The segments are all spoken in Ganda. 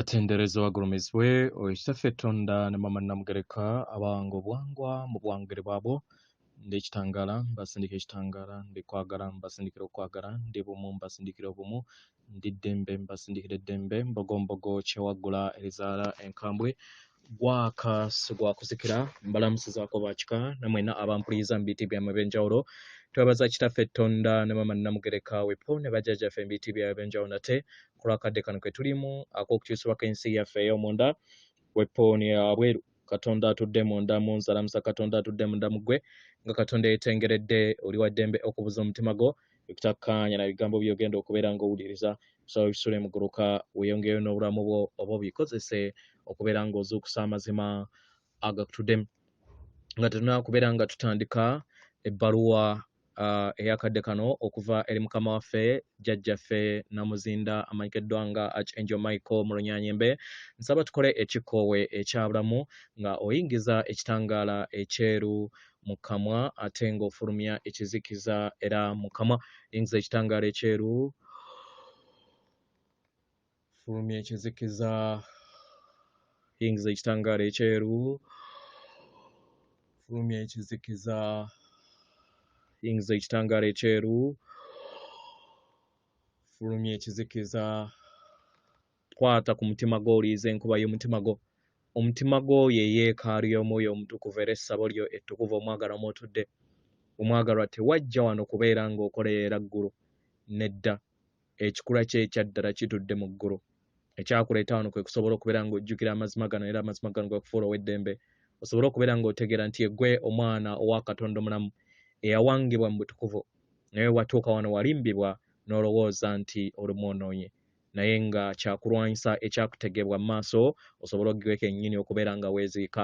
Atendereza wagulumizibwe oitaffe Tonda ne mama Namugereka abango bwangwa mu bwangere bwabo ndi ekitangala mbasindika ekitangala ndi kwagala mbasindikira okwagala ndi bumu mbasindikira obumu ndi ddembe mbasindikira eddembe mbogombogo kyewaggula erizaala enkambwe gwaka sigwakuzikira mbalamusizaako bakika namwena abampuliza mu biti byammwe ebyenjawulo twebaza kitaffe Tonda ne mama Namugereka wepo ne bajjajjaffe mu biti byabwe ebyenjawulo nate ku lwakadde kano ke tulimu ak'okukyusibwako ensi yaffe ey'omunda wepo ne abweru Katonda atudde munda mu nzalamusa Katonda atudde munda mu ggwe nga Katonda yeetengeredde oli wa ddembe okubuza omutima gwo ekitakkaanya na bigambo by'ogenda okubeera ng'owuliriza so bisule muguluka weeyongeyo n'obulamu bwo oba obikozese okubeera ng'ozuukusa amazima agakutuddemu nga tulina kubeera nga tutandika ebbaluwa eyakadde kano okuva eri mukama waffe jjajjaffe Namuzinda amanyikiddwa nga Archangel Michael mu Lunyanyembe nsaba tukole ekikoowe ekyabulamu nga oyingiza ekitangaala ekyeru mu kamwa ate ng'ofulumya ekizikiza era mu kamwa yingiza ekitangaala ekyeru fulumya ekizikiza yingiza ekitangaala ekyeru fulumya ekizikiza yingiza ekitangaala ekyeru fulumya ekizikiza kwata ku mutima gwo oliiza enkuba y'omutima gwo omutima gwo ye yeekaalu y'omwoyo omutukuvu era essabo lyo ettukuvu omwagalwa mw'otudde omwagalwa tewajja wano kubeera ng'okolerera ggulu nedda ekikula kye ekyaddala kitudde mu ggulu ekyakuleeta wano kwe kusobola okubeera ng'ojjukira amazima gano era amazima gano gakufuula ow'eddembe osobola okubeera ng'otegeera nti eggwe omwana owa Katonda omulamu eyawangibwa mu butukuvu naye watuuka wano walimbibwa n'olowooza nti oli mwonoonyi naye nga kyakulwanyisa ekyakutegebwa mu maaso osobola oggwe kennyini okubeera nga weeziika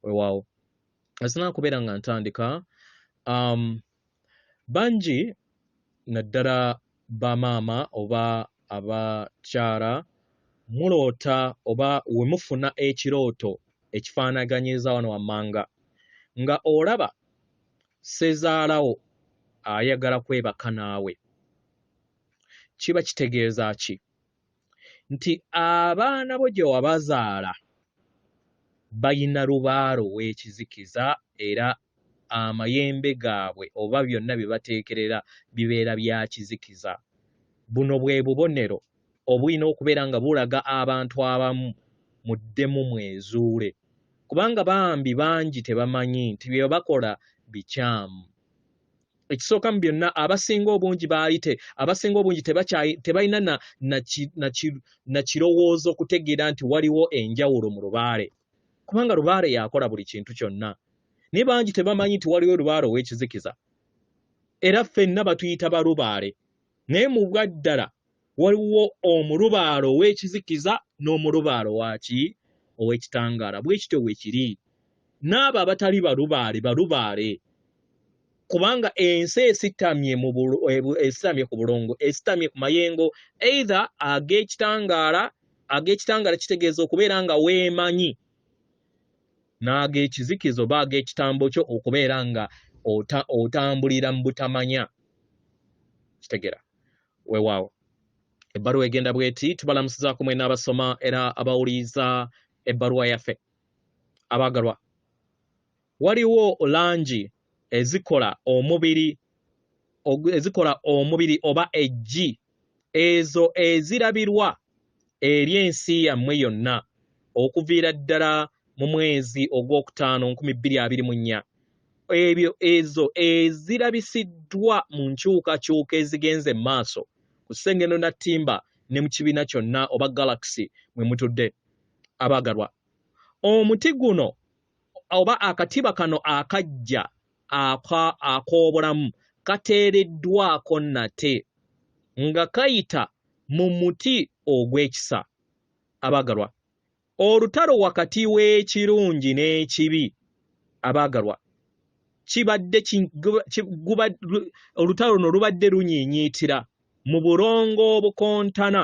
weewaawo asinga kubeera nga ntandika bangi naddala bamaama oba abakyala muloota oba we mufuna ekirooto ekifaanaganyiza wano wammanga nga olaba ssezaalawo ayagala kwebaka naawe kiba kitegeeza ki nti abaana bo gye wabazaala bayina lubaalo w'ekizikiza era amayembe gaabwe oba byonna bye bateekerera bibeera bya kizikiza buno bwe bubonero obulina okubeera nga bulaga abantu abamu muddemu mwezuule kubanga bambi bangi tebamanyi nti bye bakola bikyamu ekisooka mu byonna abasinga obungi abasinga obungi tebalina na kirowoozo okutegeera nti waliwo enjawulo mu lubaale kubanga lubaale yakola buli kintu kyonna naye bangi tebamanyi nti waliwo lubaale ow'ekizikiza era ffenna batuyita balubaale naye mu bwaddala waliwo omulubaale ow'ekizikiza n'omulubaale waki ow'ekitangaala bwe kityo bwe kiri n'abo abatali balubaale kubanga ensi esitamye ku bulongo esitamye ku mayengo either ag'ekitangaala kitegeeza okubeera nga weemanyi n'ag'ekizikiza oba ag'ekitambo kyo okubeera nga otambulira mu butamanya kitegera weewaawo ebbaluwa egenda bweti tubalamusizaako mwena abasoma era abawuliriza ebbaluwa yaffe abaagalwa waliwo langi ezikola omubiri oba eggi ezo ezirabirwa eri ensi yammwe yonna okuviira ddala mu mwezi ogwokutaano 2024 ezo ezirabisiddwa mu nkyukakyuka ezigenze mu maaso ku ssengeno na ttimba ne mu kibiina kyonna oba galaxy mwe mutudde abaagalwa omuti guno oba akatiba kano akajja ak'obulamu kateereddwako nate nga kayita mu muti ogw'ekisa abaagalwa olutalo wakati w'ekirungi n'ekibi abaagalwa olutalo luno lubadde lunyiinyiitira mu bulongo obukontana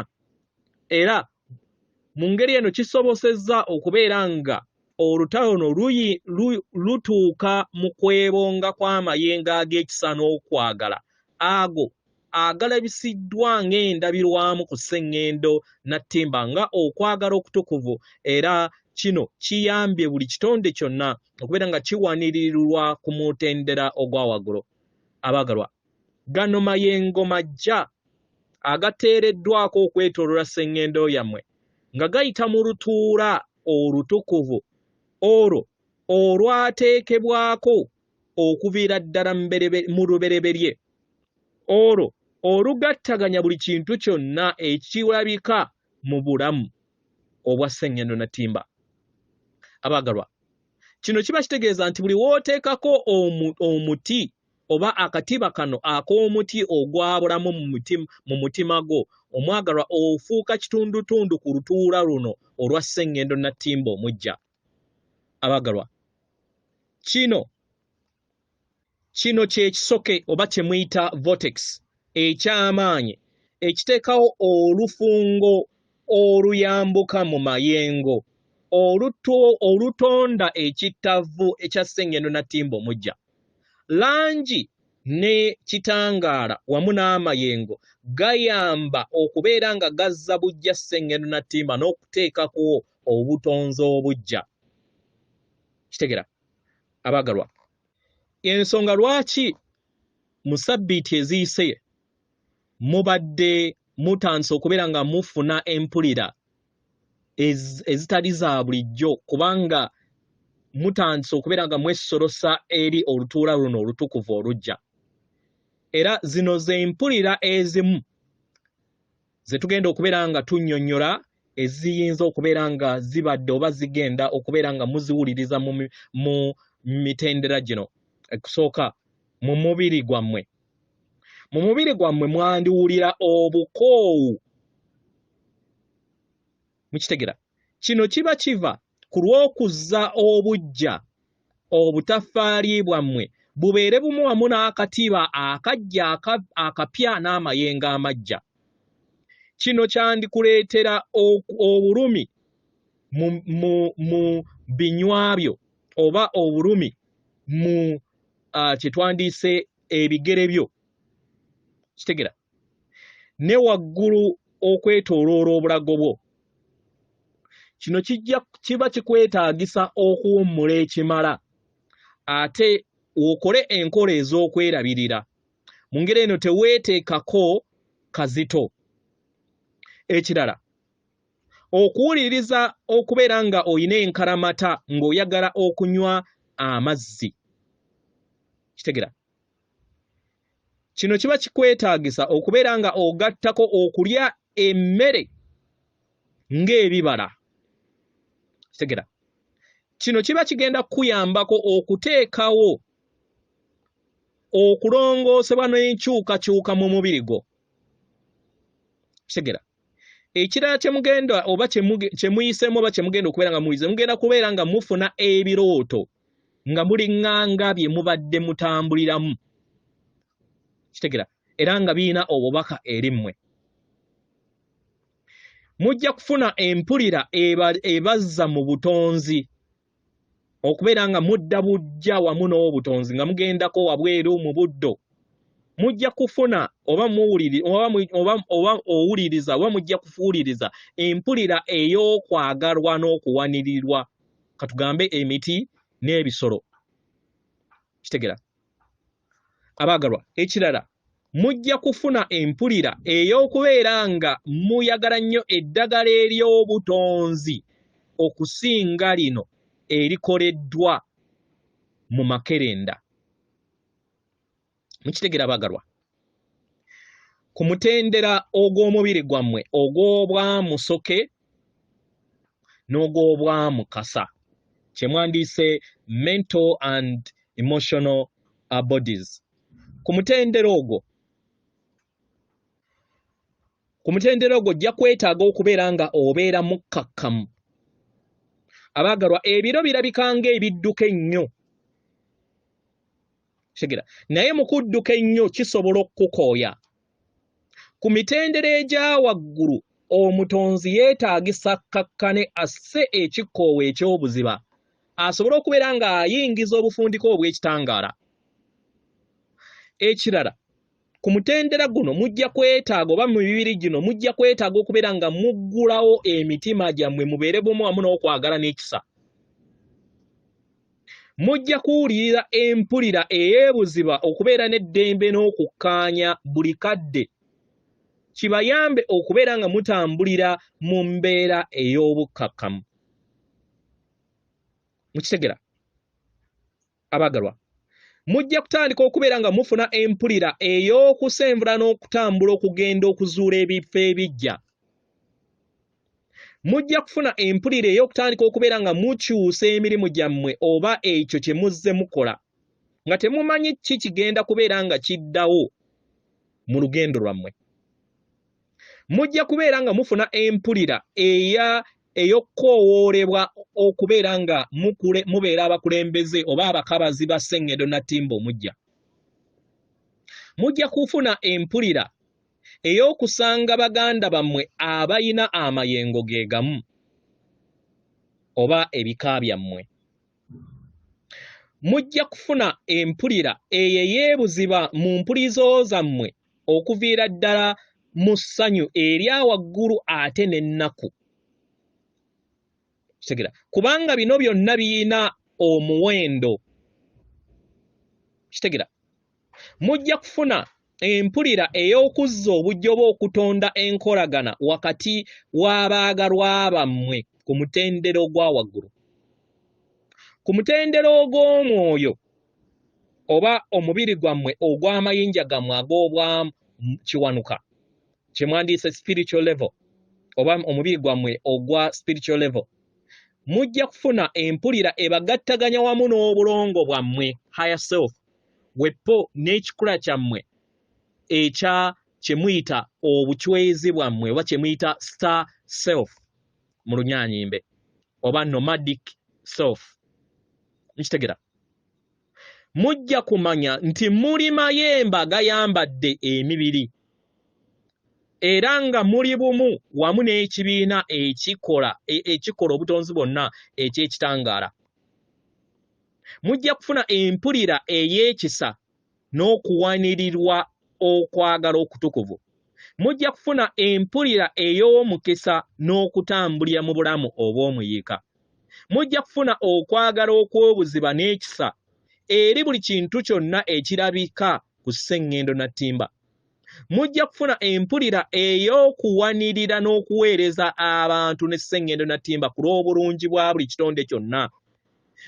era mu ngeri eno kisobosezza okubeera nga olutalo luno lutuuka mu kwebonga kw'amayengo ag'ekisa n'okwagala ago agalabisiddwa ng'endabirwamu ku sseŋŋendo Nattimba nga okwagala okutukuvu era kino kiyambye buli kitonde kyonna okubeera nga kiwanirirwa ku mutendera ogwa waggulu. Abaagalwa, gano mayengo majja agateereddwako okwetooloola sseŋŋendo yammwe nga gayita mu lutuula olutukuvu olwo olwateekebwako okuviira ddala mu lubereberye, olwo olugattaganya buli kintu kyonna ekirabika mu bulamu obwa sseŋŋendo Nattimba. Abaagalwa, kino kiba kitegeeza nti buli w'oteekako omuti oba akatiba kano ak'omuti ogwa bulamu mu mutima gwo, omwagalwa ofuuka kitundutundu ku lutuula luno olwa sseŋŋendo Nattimba omujja. Abaagalwa, kino kye kisoke oba kye muyita vortex eky'amaanyi ekiteekawo olufungo oluyambuka mu mayengo olutonda ekittavu ekya sseŋŋendo Nattimba omujja. Langi ne kitangaala wamu n'amayengo gayamba okubeera nga gazza bujja sseŋŋendo Nattimba n'okuteekako obutonzi obujja. Kitegera abaagalwa, ensonga lwaki mu ssabbiiti eziyise mubadde mutandise okubeera nga mufuna empulira ezitali za bulijjo kubanga mutandise okubeera nga mwesolosa eri olutuula luno olutukuvu olujja. Era zino ze mpulira ezimu ze tugenda okubeera nga tunnyonnyola eziyinza okubeera nga zibadde oba zigenda okubeera nga muziwuliriza mu mitendera gino. Ekusooka, mu mubiri gwammwe. Mu mubiri gwammwe mwandiwulira obukoowu. Mukitegera? Kino kiba kiva ku lw'okuzza obujja obutaffaali bwammwe bubeere bumu wamu n'akatiba akajja akapya n'amayengo amajja. Kino kyandikuleetera obulumi mu binywa byo oba obulumi mu kye twandiise ebigere byo. Kitegera? Ne waggulu okwetooloola obulago bwo. Kino kiba kikwetaagisa okuwummula ekimala ate okole enkola ez'okwerabirira. Mu ngeri eno teweeteekako kazito. Ekirala, okuwuliriza okubeera nga oyina enkalamata ng'oyagala okunywa amazzi. Kitegera? Kino kiba kikwetaagisa okubeera nga ogattako okulya emmere ng'ebibala. Kitegera? Kino kiba kigenda kukuyambako okuteekawo okulongoosebwa n'enkyukakyuka mu mubiri gwo. Kitegera? Ekirala kye mugenda oba kye muyiseemu oba kye mugenda okubeera nga muyize, mugenda kubeera nga mufuna ebirooto nga muliŋŋanga bye mubadde mutambuliramu. Kitegera? Era nga birina obubaka eri mmwe. Mujja kufuna empulira ebazza mu butonzi okubeera nga mudda bujja wamu n'obutonzi nga mugendako wabweru mu buddo. Mujja kufuna oba owuliriza oba mujja kufuuliriza empulira ey'okwagalwa n'okuwanirirwa, katugambe emiti n'ebisolo. Kitegera? Abaagalwa, ekirala, mujja kufuna empulira ey'okubeera nga muyagala nnyo eddagala ery'obutonzi okusinga lino erikoleddwa mu makerenda. Mukitegera abaagalwa? Ku mutendera ogw'omubiri gwammwe ogw'obwamusoke n'ogw'obwamukasa, kye mwandiise mental and emotional bodies. Ku mutendera ogwo ojja kwetaaga okubeera nga obeera mukkakkamu. Abaagalwa, ebiro birabika ng'ebidduka ennyo. Kitegera? Naye mu kudduka ennyo kisobola okukooya. Ku mitendera egya waggulu omutonzi yeetaagisa kkakkane asse ekikkoowa eky'obuziba asobole okubeera ng'ayingiza obufundiko obw'ekitangaala. Ekirala, ku ku mutendera guno mujja kwetaaga oba mu bibiri gino mujja kwetaaga okubeera nga muggulawo emitima gyammwe mubeere bumu wamu n'okwagala n'ekisa. Mujja kuwulirira empulira eyeebuziba okubeera n'eddembe n'okukkaanya buli kadde. Kibayambe okubeera nga mutambulira mu mbeera ey'obukkakkamu. Mukitegera abaagalwa? Mujja kutandika okubeera nga mufuna empulira ey'okusenvula n'okutambula okugenda okuzuula ebifo ebijja. Mujja kufuna empulira ey'okutandika okubeera nga mukyusa emirimu gyammwe oba ekyo kye muzze mukola nga temumanyi ki kigenda kubeera nga kiddawo mu lugendo lwammwe. Mujja kubeera nga mufuna empulira ey'okukoowoolebwa okubeera nga mubeera abakulembeze oba abakabazi ba Ssengendo Natimba omujja. Mujja kufuna empulira ey'okusanga baganda bammwe abayina amayengo ge gamu oba ebika byammwe. Mujja kufuna empulira eyeebuziba mu mpulizo zammwe okuviira ddala mu ssanyu erya waggulu ate n'ennaku. Kitegera kubanga bino byonna biyina omuwendo. Kitegera mujja kufuna empulira ey'okuzza obujjoba okutonda enkolagana wakati w'abaagalwa bammwe ku mutendero ogwa waggulu. Ku mutendero ogw'omwoyo oba omubiri gwammwe ogw'amayinja gammwe ag'obwa kiwanuka kye mwandiise spiritual level oba omubiri gwammwe ogwa spiritual level, mujja kufuna empulira ebagattaganya wamu n'obulongo bwammwe higher self wepo n'ekikula kyammwe ekya kye muyita obucwezi bwammwe oba kye muyita star self mu Lunyaanyimbe oba nomadic self. Nkitegera mujja kumanya nti muli mayembe agayambadde emibiri era nga muli bumu wamu n'ekibiina ekikola obutonzi bwonna eky'ekitangaala. Mujja kufuna empulira ey'ekisa n'okuwanirirwa okwagala okutukuvu. Mujja kufuna empulira ey'omukisa n'okutambulira mu bulamu obw'omuyiika. Mujja kufuna okwagala okw'obuziba n'ekisa eri buli kintu kyonna ekirabika ku Ssengendo Natimba. Mujja kufuna empulira ey'okuwanirira n'okuweereza abantu ne Ssengendo Natimba ku lw'obulungi bwa buli kitonde kyonna.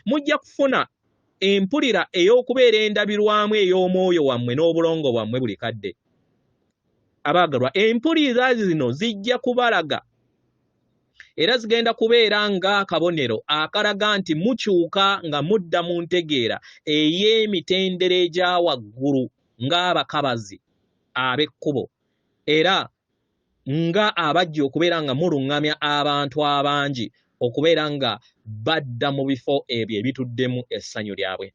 Mujja kufuna empulira ey'okubeera endabirwamu ey'omwoyo wammwe n'obulongo bwammwe buli kadde. Abaagalwa, empulira zino zijja kubalaga era zigenda kubeera ng'akabonero akalaga nti mukyuka nga mudda mu ntegeera ey'emitendera egya waggulu ng'abakabazi ab'ekkubo era nga abajja okubeera nga muluŋŋamya abantu abangi okubeera nga badda mu bifo ebyo ebituddemu essanyu lyabwe.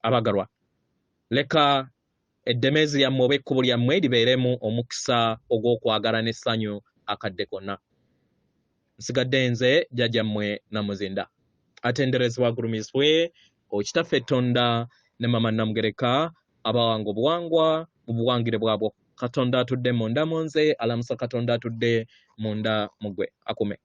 Abaagalwa, leka eddemeezi lyammwe oba ekkubo lyammwe libeeremu omukisa ogw'okwagala n'essanyu akadde konna. Nsigadde nze jjajjammwe Namuzinda. Atenderezebwa agulumizibwe Okitaffe Tonda ne Mama Namugereka abawanga obuwangwa mu buwangire bwabwo. Katonda atudde munda mu nze, alamusa Katonda atudde munda mu ggwe. Akume.